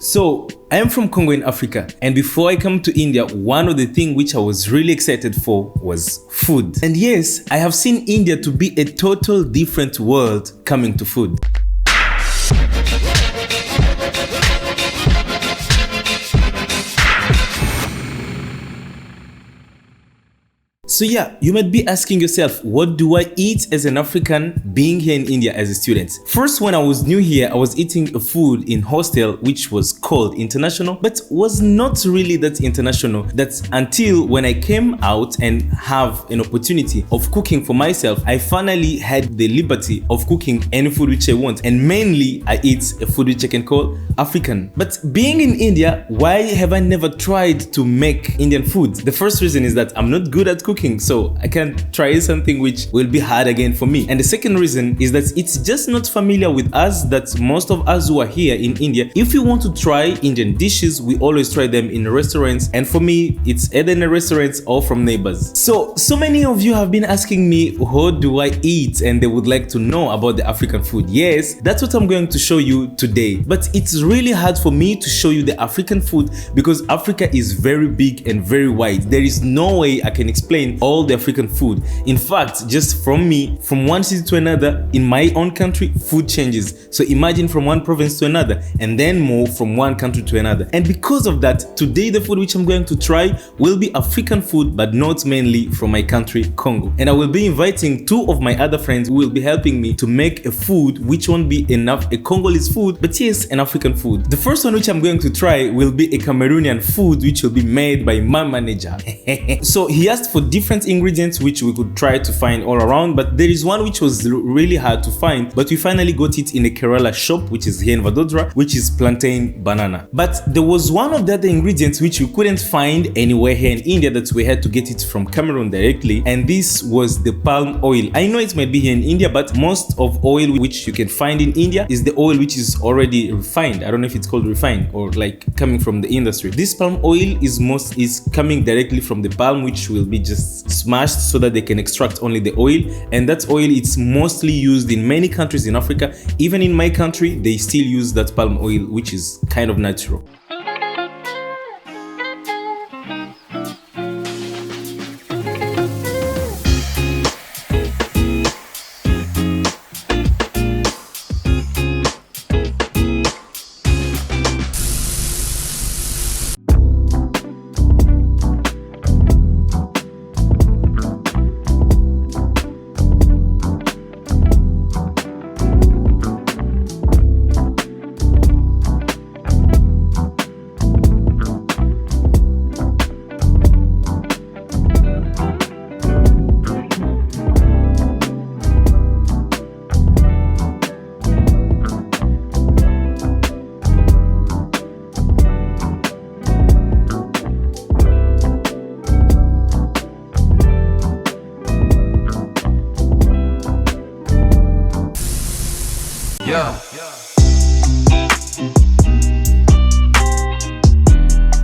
So, I am from Congo in Africa, and before I come to India, one of the things which I was really excited for was food. And yes, I have seen India to be a total different world coming to food. So yeah, you might be asking yourself, what do I eat as an African being here in India as a student? First, when I was new here, I was eating a food in hostel which was called international, but was not really that international. That's until when I came out and have an opportunity of cooking for myself, I finally had the liberty of cooking any food which I want. And mainly, I eat a food which I can call African. But being in India, why have I never tried to make Indian food? The first reason is that I'm not good at cooking. So I can't try something which will be hard again for me. And the second reason is that it's just not familiar with us, that most of us who are here in India, if we want to try Indian dishes, we always try them in restaurants. And for me, it's either in a restaurant or from neighbors. So many of you have been asking me, what do I eat? And they would like to know about the African food. Yes, that's what I'm going to show you today. But it's really hard for me to show you the African food because Africa is very big and very wide. There is no way I can explain all the African food. In fact, just from one city to another in my own country, food changes. So imagine from one province to another and then move from one country to another. And because of that, today the food which I'm going to try will be African food, but not mainly from my country, Congo. And I will be inviting two of my other friends who will be helping me to make a food which won't be enough a Congolese food, but yes, an African food. The first one which I'm going to try will be a Cameroonian food which will be made by my manager. So he asked for different ingredients which we could try to find all around, but there is one which was really hard to find, but we finally got it in a Kerala shop which is here in Vadodara, which is plantain banana. But there was one of the other ingredients which we couldn't find anywhere here in India, that we had to get it from Cameroon directly, and this was the palm oil. I know it might be here in India, but most of oil which you can find in India is the oil which is already refined. I don't know if it's called refined or like coming from the industry. This palm oil is coming directly from the palm, which will be just smashed so that they can extract only the oil. And that oil, it's mostly used in many countries in Africa. Even in my country, they still use that palm oil, which is kind of natural.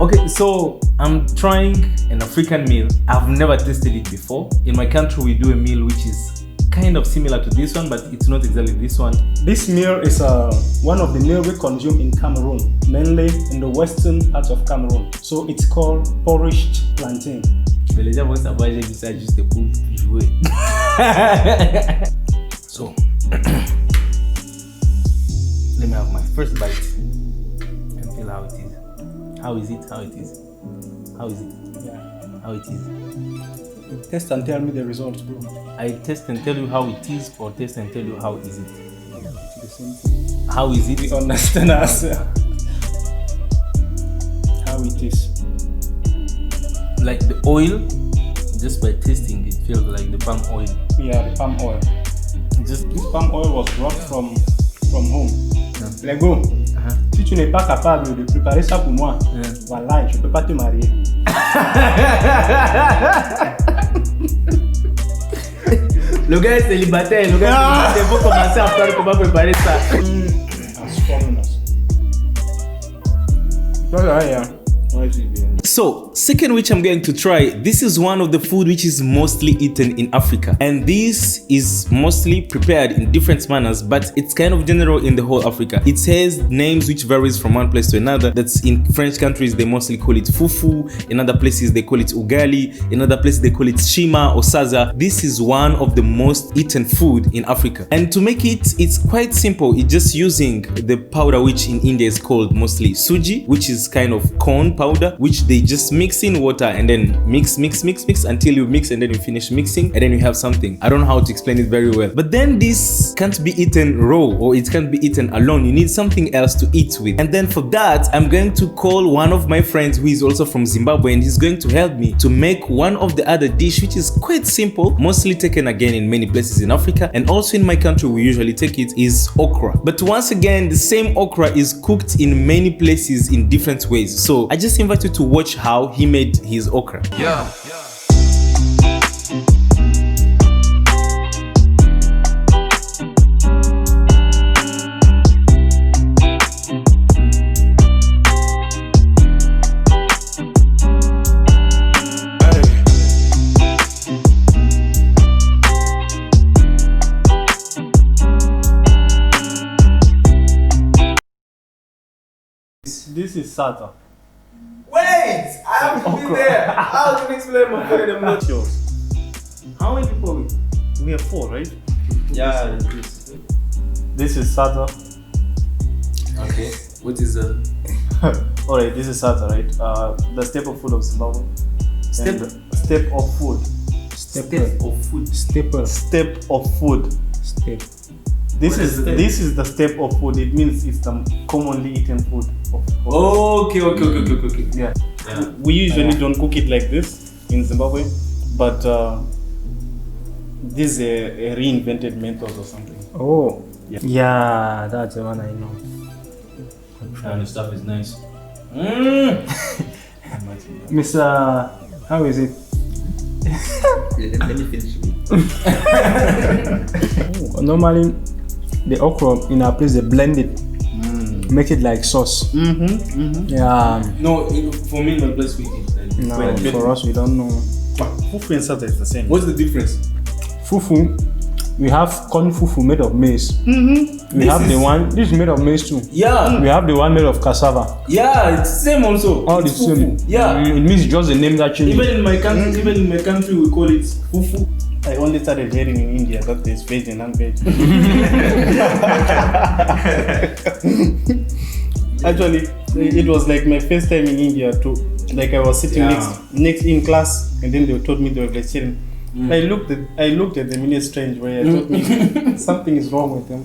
Okay, so I'm trying an African meal. I've never tasted it before. In my country, we do a meal which is kind of similar to this one, but it's not exactly this one. This meal is one of the meals we consume in Cameroon, mainly in the western part of Cameroon. So it's called porridged plantain. So, let me have my first bite and feel how it is. How is it? How it is? How is it? Yeah. How it is? Test and tell me the results, bro. I test and tell you how it is, or test and tell you how is it? It's the same thing. How is it? We understand us. How it is. Like the oil, just by tasting, it feels like the palm oil. Yeah, the palm oil. Just This palm oil was brought from home. Yeah. Lego, si tu n'es pas capable de préparer ça pour moi, voilà, je peux pas te marier. Le gars est célibataire, il faut commencer à faire comment préparer ça. As foreigners. So, second which I'm going to try, this is one of the food which is mostly eaten in Africa. And this is mostly prepared in different manners, but it's kind of general in the whole Africa. It has names which varies from one place to another. That's in French countries, they mostly call it fufu. In other places, they call it ugali. In other places, they call it shima or saza. This is one of the most eaten food in Africa. And to make it, it's quite simple. It's just using the powder which in India is called mostly suji, which is kind of corn powder, which they just mix in water and then mix until you mix and then you finish mixing and then you have something. I don't know how to explain it very well. But then this can't be eaten raw or it can't be eaten alone. You need something else to eat with. And then for that, I'm going to call one of my friends who is also from Zimbabwe, and he's going to help me to make one of the other dish which is quite simple, mostly taken again in many places in Africa, and also in my country we usually take it, is okra. But once again, the same okra is cooked in many places in different ways. So I just invite you to watch how he made his okra. Yeah. This is sata. Wait! I have to be there! How can you explain my food? I'm not Yours. How many people? We have 4, right? Yeah. This is sata. Okay. What is that? Alright, this is sata, right? The staple food of Zimbabwe. Step? And step of food. Step of food. Step of food. Step. This is the step of food. It means it's the commonly eaten food. Okay. Yeah. We usually don't cook it like this in Zimbabwe, but this is a reinvented method or something. Oh. Yeah, that's the one I know. And the stuff is nice. Mr. How is it? Let me finish. Normally, the okra in our place they blend it, make it like sauce. Yeah. No, for me, my place we eat. No, for us we don't know. Fufu and sata is the same. What's the difference? Fufu, we have corn fufu made of maize. We have the one. This is made of maize too. Yeah. We have the one made of cassava. Yeah, it's same also. All the It's same. fufu. Yeah. It means just the name that changes. Even in my country, we call it fufu. I only started hearing in India that there's veg and non-veg. Actually, it was like my first time in India too. Like I was sitting next in class, and then they told me they were vegetarian. I looked at them in a strange way. I thought maybe something is wrong with them.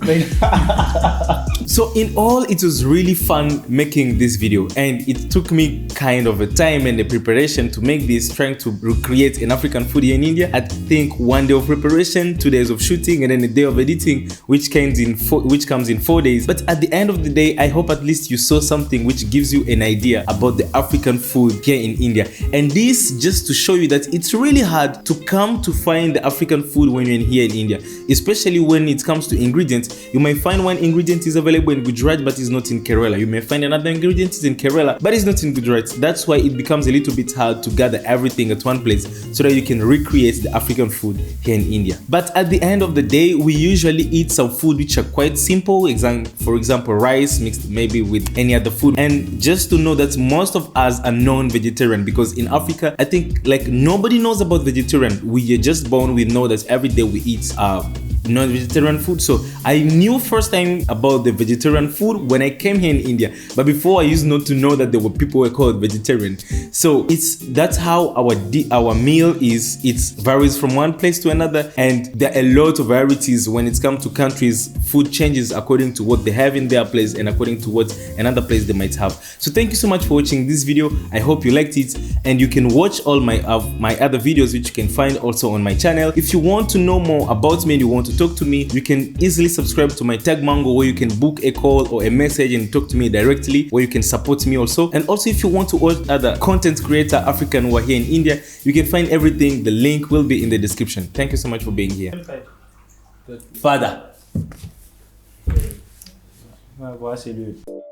So in all, it was really fun making this video, and it took me kind of a time and a preparation to make this, trying to recreate an African food here in India. I think 1 day of preparation, 2 days of shooting, and then a day of editing, which comes in 4 days. But at the end of the day, I hope at least you saw something which gives you an idea about the African food here in India. And this just to show you that it's really hard to come to find the African food when you're here in India, especially when it comes to ingredients. You might find one ingredient is available in Gujarat but is not in Kerala. You may find another ingredient is in Kerala but is not in Gujarat. That's why it becomes a little bit hard to gather everything at one place so that you can recreate the African food here in India. But at the end of the day, we usually eat some food which are quite simple. For example, rice mixed maybe with any other food. And just to know that most of us are non-vegetarian, because in Africa, I think like nobody knows about vegetarian. We are just born, we know that every day we eat non-vegetarian food. So I knew first time about the vegetarian food when I came here in India, but before I used not to know that there were people who were called vegetarian. So that's how our meal is. It varies from one place to another, and there are a lot of varieties when it comes to countries. Food changes according to what they have in their place and according to what another place they might have. So thank you so much for watching this video. I hope you liked it, and you can watch all my other videos which you can find also on my channel. If you want to know more about me and you want to talk to me, you can easily subscribe to my Tag Mango, where you can book a call or a message and talk to me directly, where you can support me also. And also, if you want to watch other content creator African who are here in India, you can find everything. The link will be in the description. Thank you so much for being here. Father. What's it do?